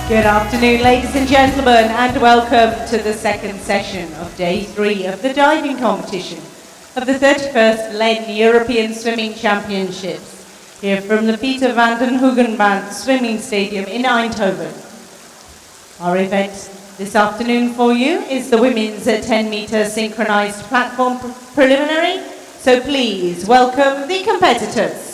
Good afternoon, ladies and gentlemen, and welcome to the second session of Day 3 of the diving competition of the 31st LEN European Swimming Championships, here from the Peter van den Hoogenband Swimming Stadium in Eindhoven. Our event this afternoon for you is the women's 10-meter synchronized platform preliminary, so please welcome the competitors.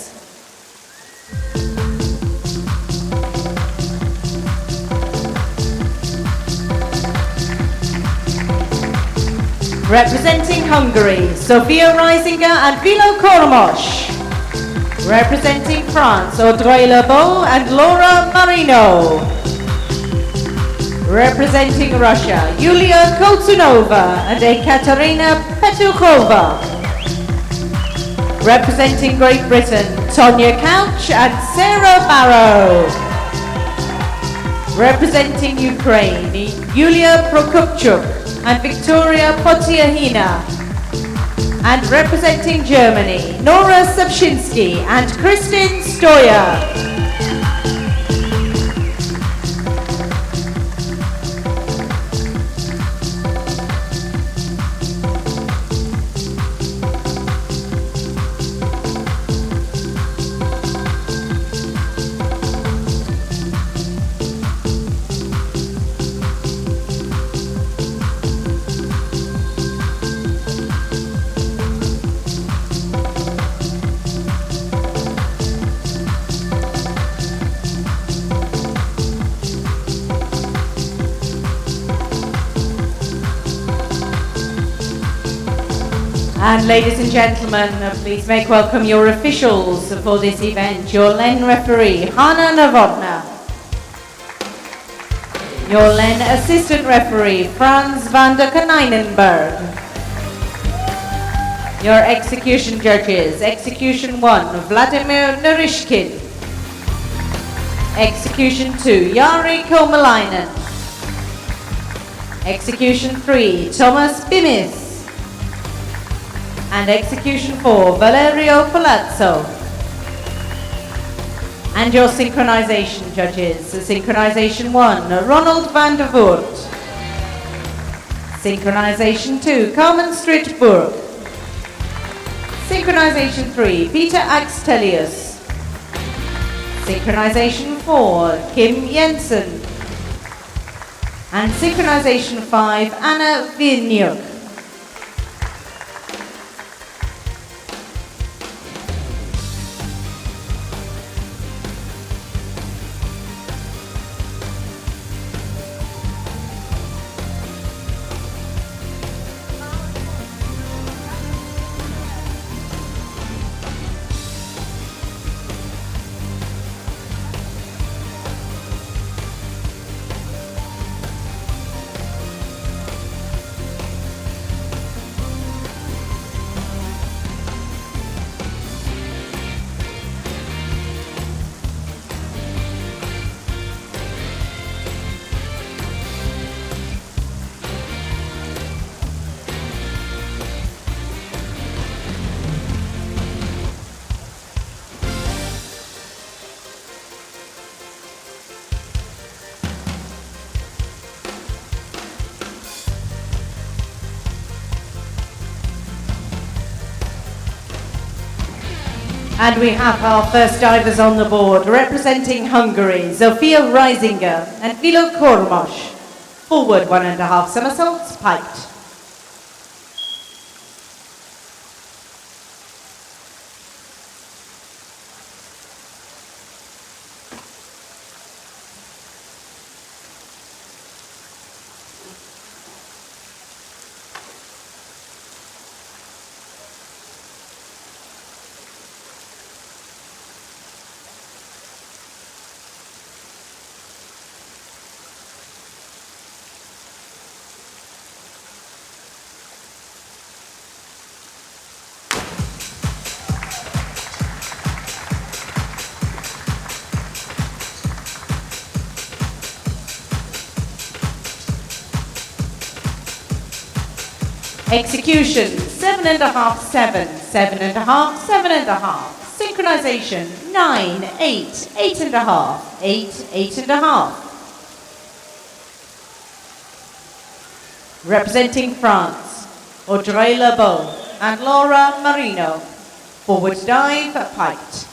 Representing Hungary, Sofia Reisinger and Vilo Kormos. Representing France, Audrey Lebeau and Laura Marino. Representing Russia, Yulia Koltunova and Ekaterina Petukova. Representing Great Britain, Tonya Couch and Sarah Barrow. Representing Ukraine, Yulia Prokopchuk and Victoria Potiahina. And representing Germany, Nora Sapshinsky and Kristin Stoyer. And ladies and gentlemen, please make welcome your officials for this event. Your LEN referee, Hanna Novotna. Your LEN assistant referee, Franz van der Kaneinenberg. Your execution judges, Execution 1, Vladimir Narishkin. Execution 2, Jari Komalainen. Execution 3, Thomas Bimis. And Execution 4, Valerio Palazzo. And your synchronization judges, Synchronization 1, Ronald van der Voort. Synchronization 2, Carmen Strittburg. Synchronization 3, Peter Axtelius. Synchronization 4, Kim Jensen. And Synchronization 5, Anna Vinyuk. And we have our first divers on the board, representing Hungary, Sofia Reisinger and Vilo Kormos. Forward 1.5 somersaults, piked. Execution, 7.5, 7, 7.5, 7.5. Synchronization, 9, 8, 8.5, 8, 8.5. Representing France, Audrey Lebeau and Laura Marino. Forward dive, piked.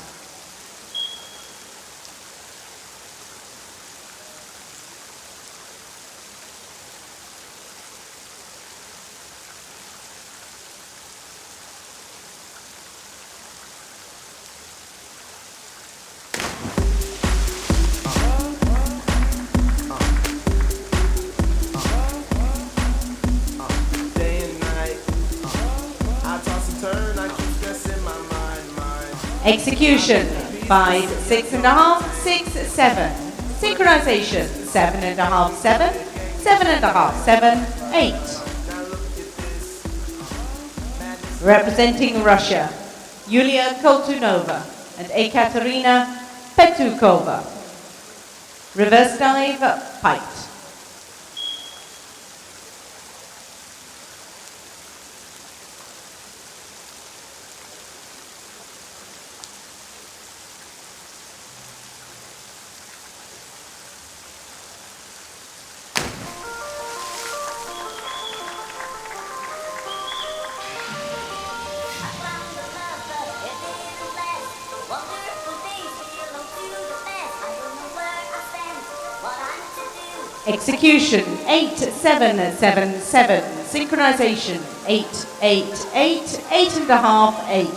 Execution, 5, 6.5, 6, 7. Synchronization, 7.5, 7, 7.5, 7, 8. Representing Russia, Yulia Koltunova and Ekaterina Petukova. Reverse dive, piked. Execution, 8, 7, 7, 7. Synchronization, 8, 8, 8, 8.5, 8.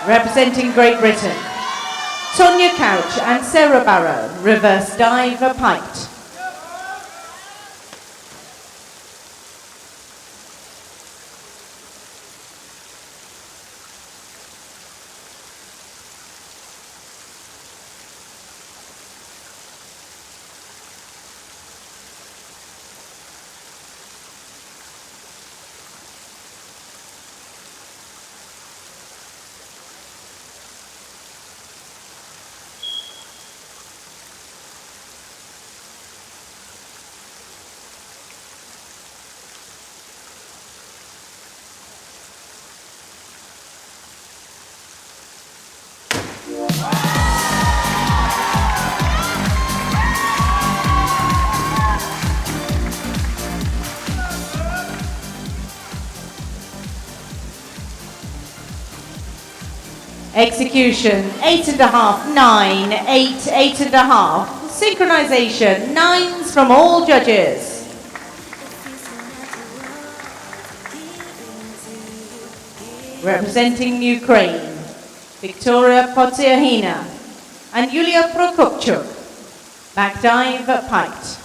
Representing Great Britain, Tonya Couch and Sarah Barrow. Reverse dive, piked. Execution, 8.5, 9, 8, 8.5. Synchronization, 9s from all judges. Representing Ukraine, Victoria Potsiahina and Yulia Prokopchuk. Back dive, piked.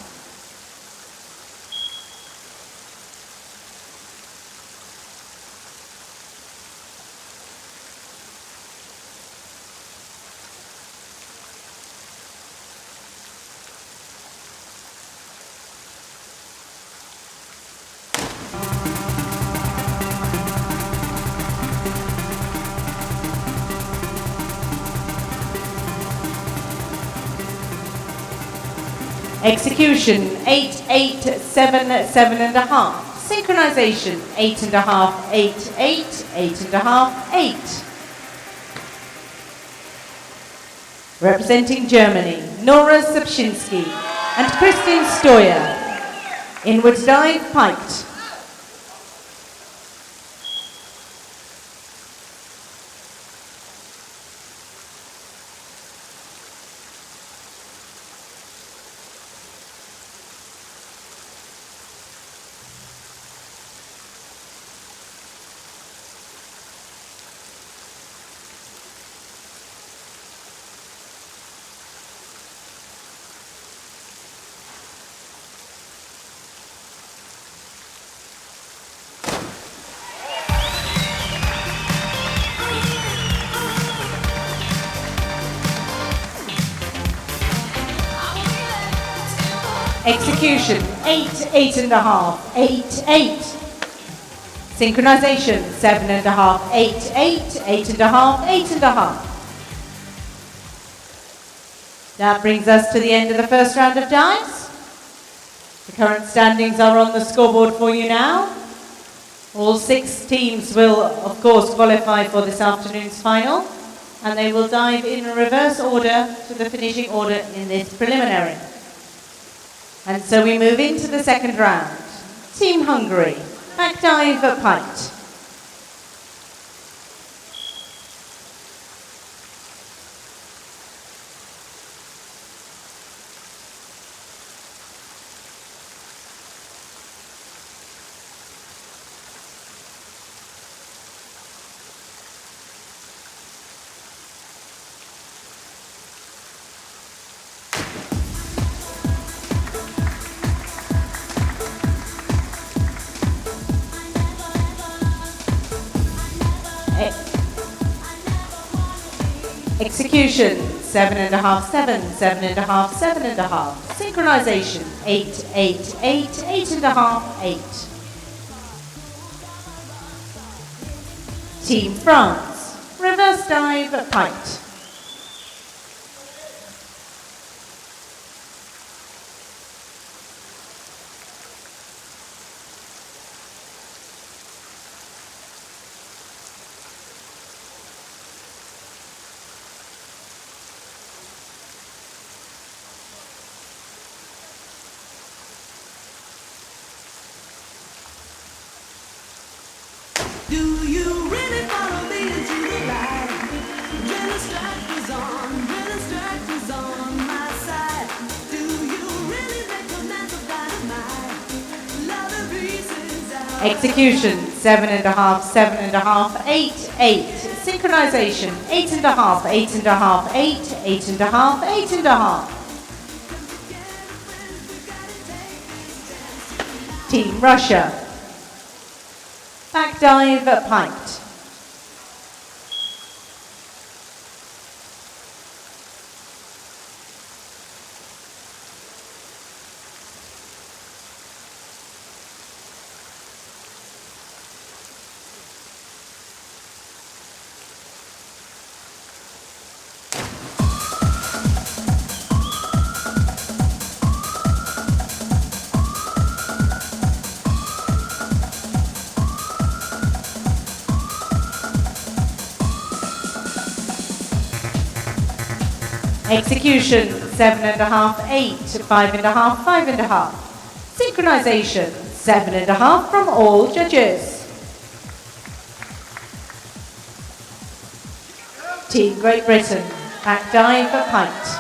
Execution, 8, 8, 7, 7.5. Synchronization, 8.5, 8, 8, 8.5, 8. Representing Germany, Nora Sapshinsky and Kristin Stoyer. Inward dive, piked. Execution, 8, 8.5, 8, 8. Synchronization, 7.5, 8, 8, 8.5, 8.5. That brings us to the end of the first round of dives. The current standings are on the scoreboard for you now. All 6 teams will, of course, qualify for this afternoon's final, and they will dive in reverse order to the finishing order in this preliminary. And so we move into the second round. Team Hungary, back dive Pite. Execution, 7.5, 7, 7.5, 7.5. Synchronization, 8, 8, 8, 8.5, 8. Team France, reverse dive Pite. Do you really follow me into the light? When the strike is on, when the strike is on my side. Do you really recognize the dynamite? Love the reasons out. Execution, 7.5, 7.5, 8, 8. Synchronization, 8.5, 8.5, 8, 8.5, 8.5. Team Russia, back dive Pite. Execution, 7.5, 8, 5.5, 5.5. Synchronization, 7.5 from all judges. Team Great Britain, back dive Pite.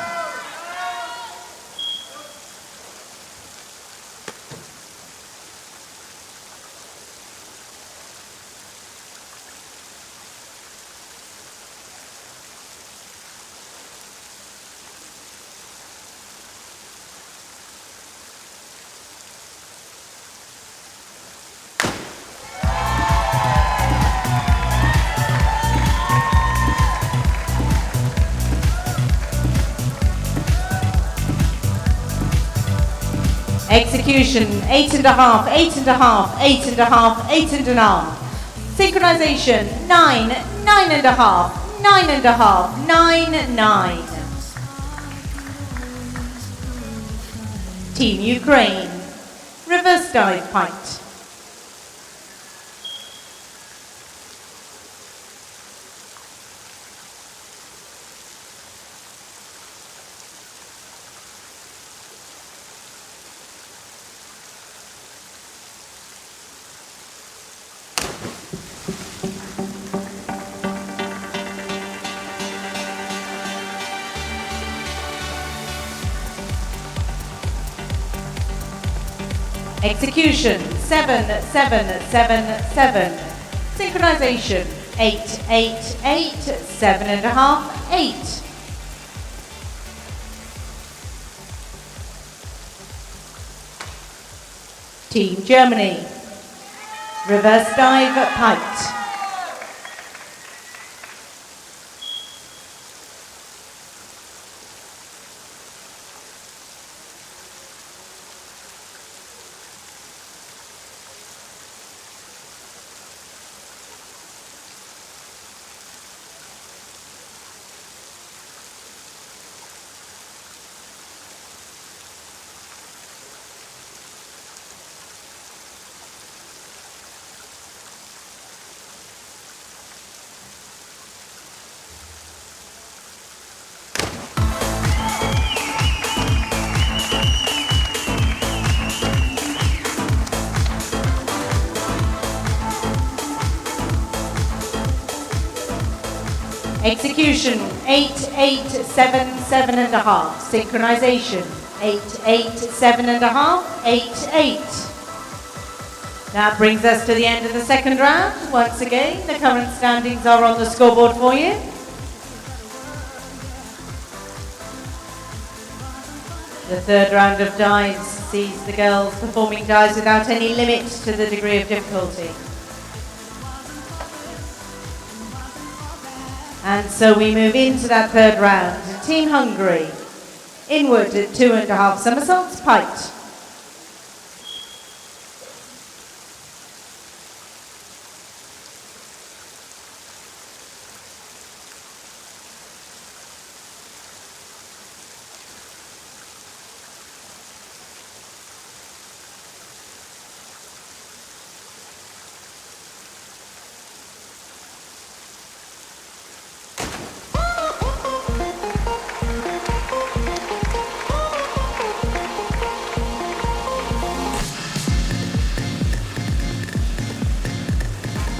Execution, 8.5, 8.5, 8.5, 8.5. Synchronization, 9, 9.5, 9.5, 9, 9. Team Ukraine, reverse dive Pite. Execution, 7, 7, 7, 7. Synchronization, 8, 8, 8, 7.5, 8. Team Germany, reverse dive Pite. Execution, 8-8-7-7.5. Synchronization, 8-8-7.5, 8-8. That brings us to the end of the second round. Once again, the current standings are on the scoreboard for you. The third round of dives sees the girls performing dives without any limit to the degree of difficulty. And so we move into that third round. Team Hungary, inward at 2.5 somersaults, pite.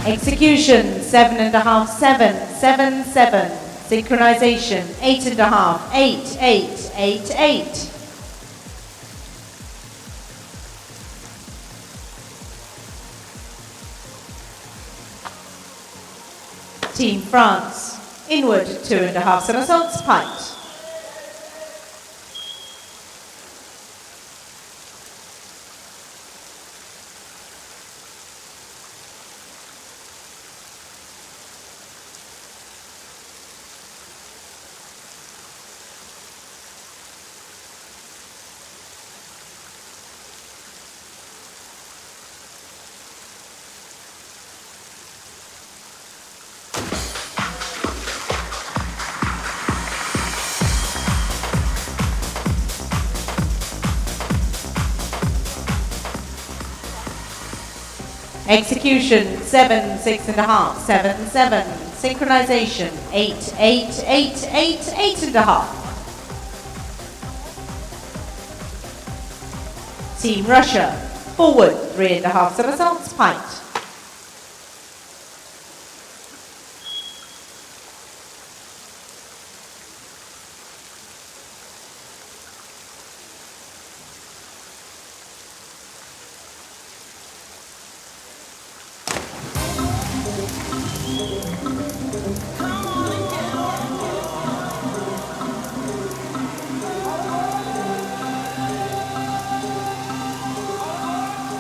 Execution, 7.5, 7, 7, 7. Synchronization, 8.5, 8, 8, 8, 8. Team France, inward 2.5 somersaults, pite. Execution, 7, 6.5, 7, 7. Synchronization, 8, 8, 8, 8, 8.5. Team Russia, forward 3.5 somersaults, pite.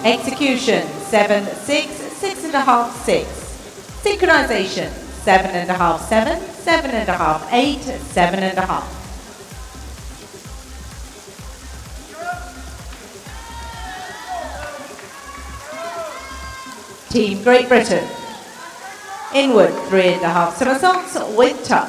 Execution, 7, 6, 6.5, 6. Synchronization, 7.5, 7, 7.5, 8, 7.5. Team Great Britain, inward 3.5 somersaults with tuck.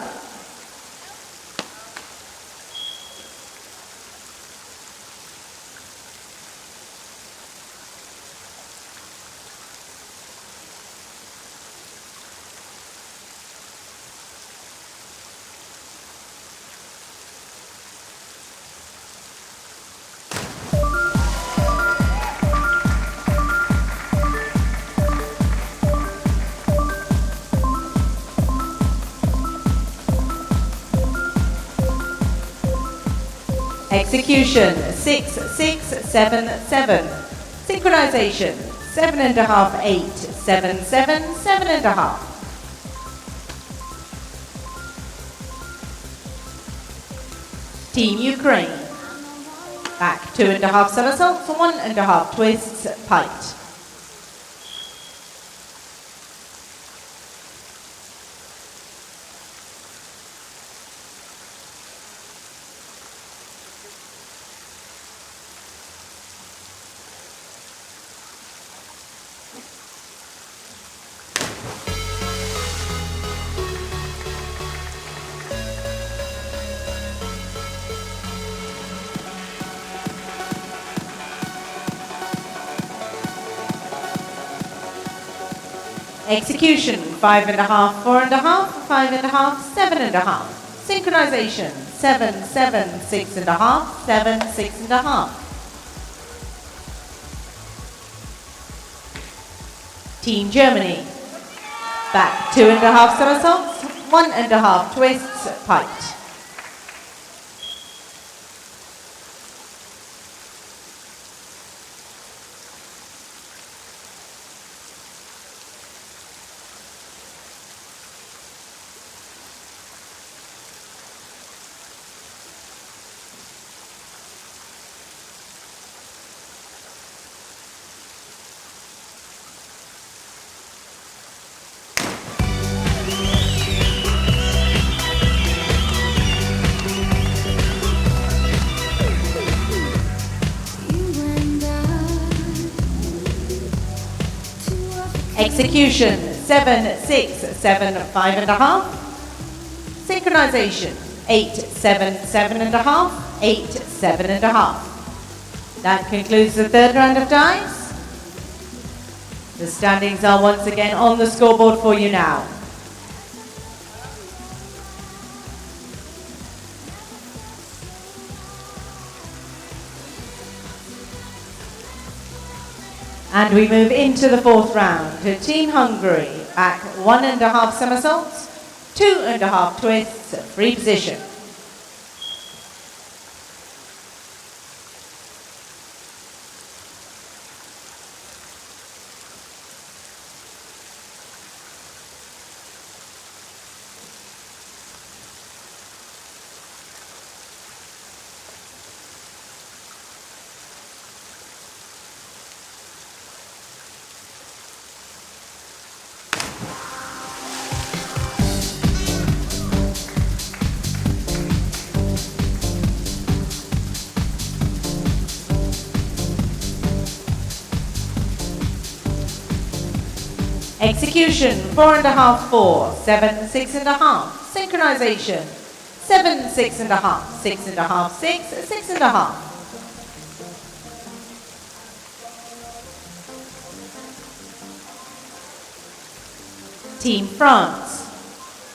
Execution, 6, 6, 7, 7. Synchronization, 7.5, 8, 7, 7, 7.5. Team Ukraine, back 2.5 somersaults, 1.5 twists, pite. Execution, 5.5, 4.5, 5.5, 7.5. Synchronization, 7, 7, 6.5, 7, 6.5. Team Germany, back 2.5 somersaults, 1.5 twists, piped. Execution, 7, 6, 7, 5.5. Synchronization, 8, 7, 7.5, 8, 7.5. That concludes the third round of dives. The standings are once again on the scoreboard for you now. And we move into the fourth round. Team Hungary, back 1.5 somersaults, 2.5 twists, free position. Execution, 4.5, 4, 7, 6.5. Synchronization, 7, 6.5, 6.5, 6, 6.5. Team France,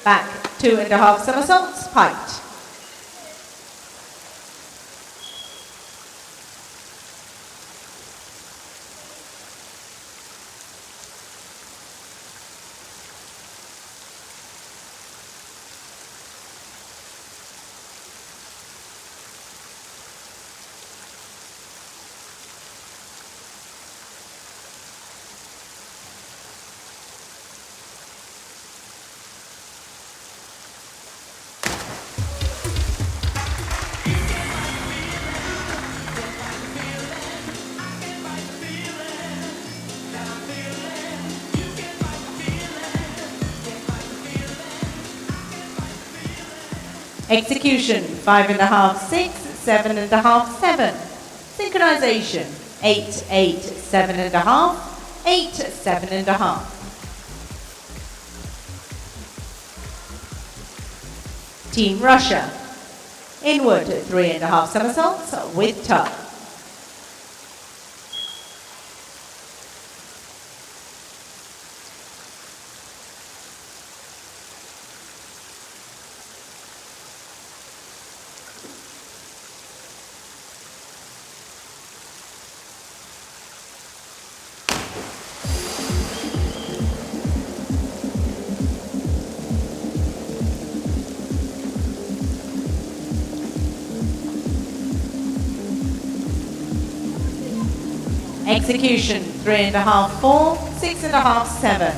back 2.5 somersaults, piped. Execution, 5.5, 6, 7.5, 7. Synchronization, 8, 8, 7.5, 8, 7.5. Team Russia, inward 3.5 somersaults with tuck. Execution, 3.5, 4, 6.5, 7.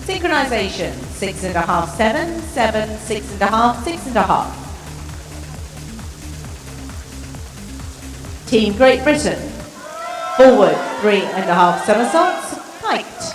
Synchronization, 6.5, 7, 7, 6.5, 6.5. Team Great Britain, forward 3.5 somersaults, piked.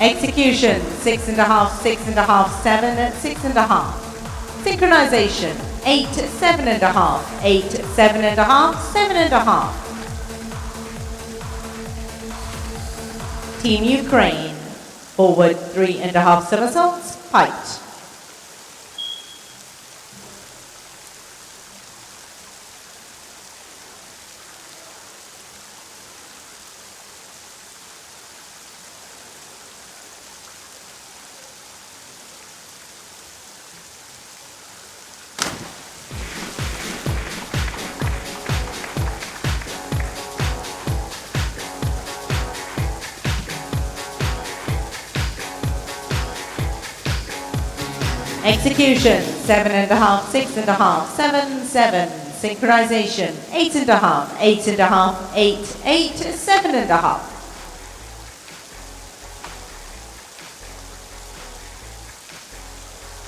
Execution, 6.5, 6.5, 7, 6.5. Synchronization, 8, 7.5, 8, 7.5, 7.5. Team Ukraine. Forward 3.5 somersaults, height. Execution, 7.5, 6.5, 7, 7. Synchronization, 8.5, 8.5, 8, 8, 7.5.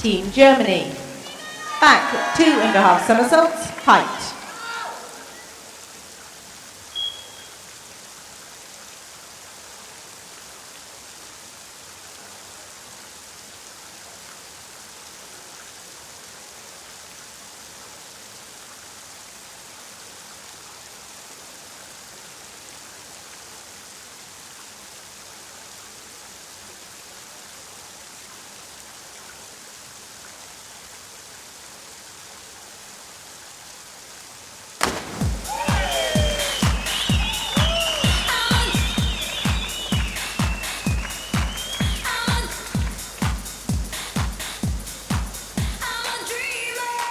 Team Germany. Back, 2.5 somersaults, height.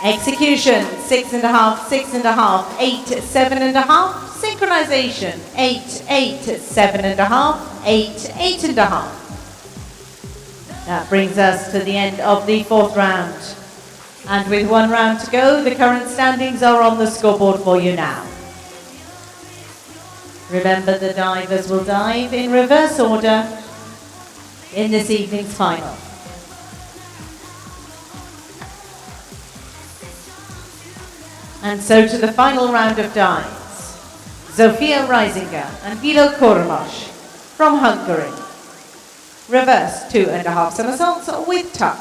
Execution, 6.5, 6.5, 8, 7.5. Synchronization, 8, 8, 7.5, 8, 8.5. That brings us to the end of the 4th round. And with 1 round to go, the current standings are on the scoreboard for you now. Remember, the divers will dive in reverse order in this evening's final. And so to the final round of dives. Zofia Reisinger and Vilo Koromos from Hungary. Reverse 2.5 somersaults with tuck.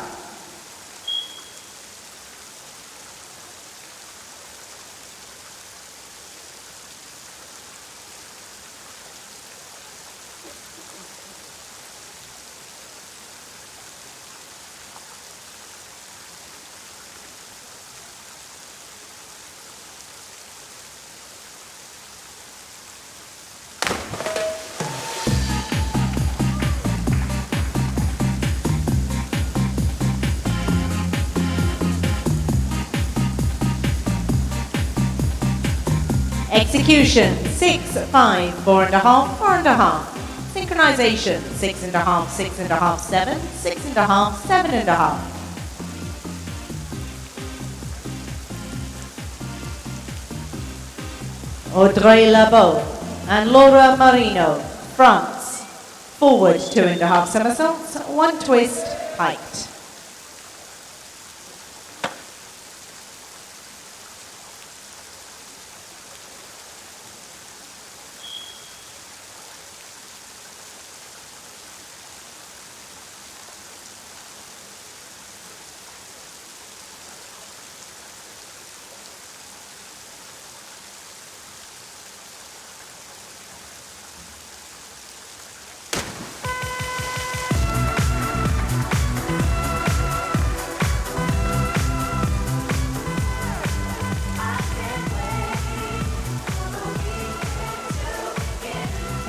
Execution, 6, 5, 4.5, 4.5. Synchronization, 6.5, 6.5, 7, 6.5, 7.5. Audrey Labeau and Laura Marino, France. Forward 2.5 somersaults, 1 twist, height.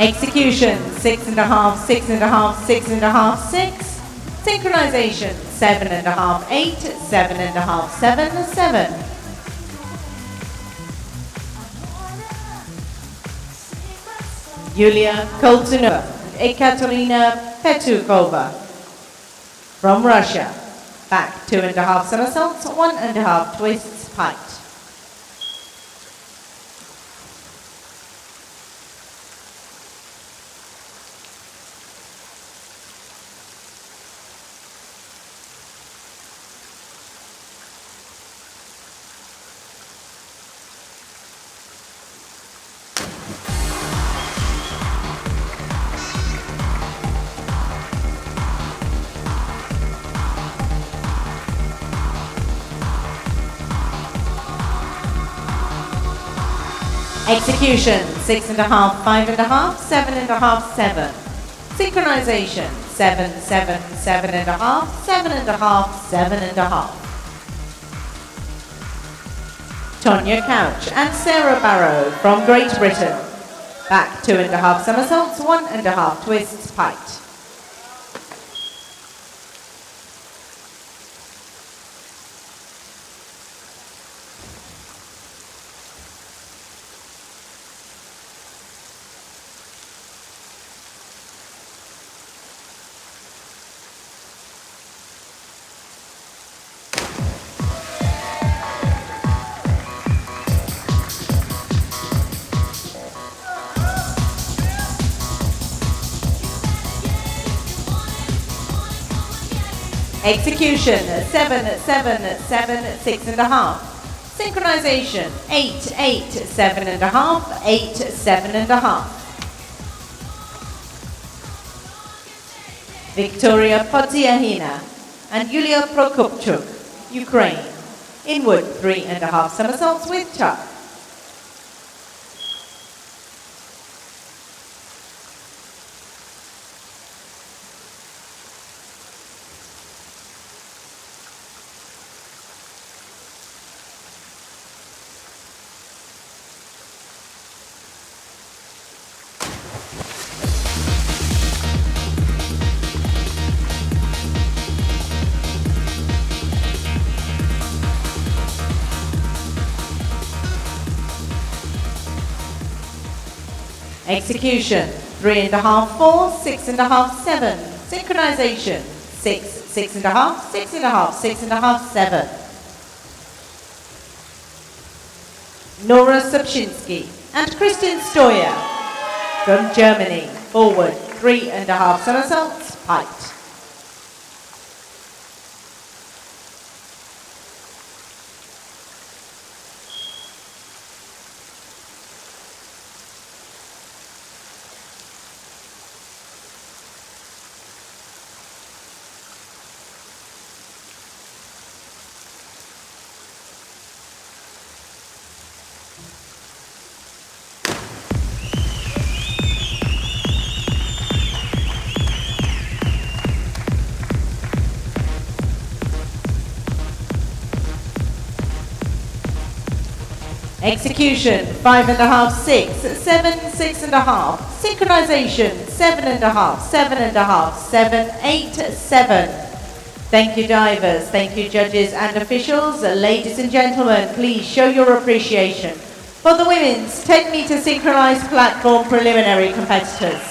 Execution, 6.5, 6.5, 6.5, 6. Synchronization, 7.5, 8, 7.5, 7, 7. Yulia Koltunova and Ekaterina Petukova from Russia. Back 2.5 somersaults, 1.5 twists, height. Execution, 6.5, 5.5, 7.5, 7. Synchronization, 7, 7, 7.5, 7.5, 7.5. Tonya Couch and Sarah Barrow from Great Britain. Back 2.5 somersaults, 1.5 twists, pike. Execution, 7, 7, 7, 6.5. Synchronization, 8, 8, 7.5, 8, 7.5. Victoria Podziahina and Yulia Prokopchuk, Ukraine. Inward, 3.5 somersaults with tuck. Execution, 3.5, 4, 6.5, 7. Synchronization, 6, 6.5, 6.5, 6.5, 7. Nora Subshinsky and Kristin Stoyer from Germany. Forward, 3.5 somersaults, pike. Execution, 5.5, 6, 7, 6.5. Synchronization, 7.5, 7.5, 7, 8, 7. Thank you divers, thank you judges and officials. Ladies and gentlemen, please show your appreciation for the women's 10-meter synchronized platform preliminary competitors.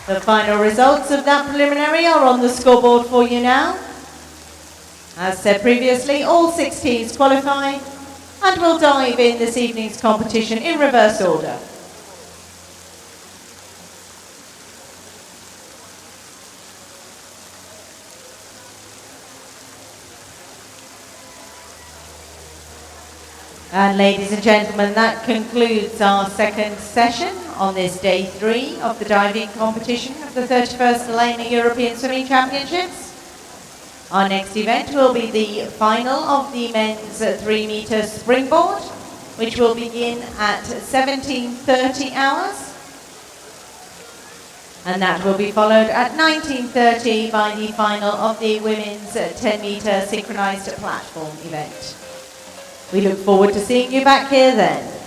The final results of that preliminary are on the scoreboard for you now. As said previously, all 6 teams qualify and will dive in this evening's competition in reverse order. And ladies and gentlemen, that concludes our second session on this day 3 of the diving competition of the 31st Lane European Swimming Championships. Our next event will be the final of the men's 3-meter springboard, which will begin at 17:30 hours. And that will be followed at 19:30 by the final of the women's 10-meter synchronized platform event. We look forward to seeing you back here then.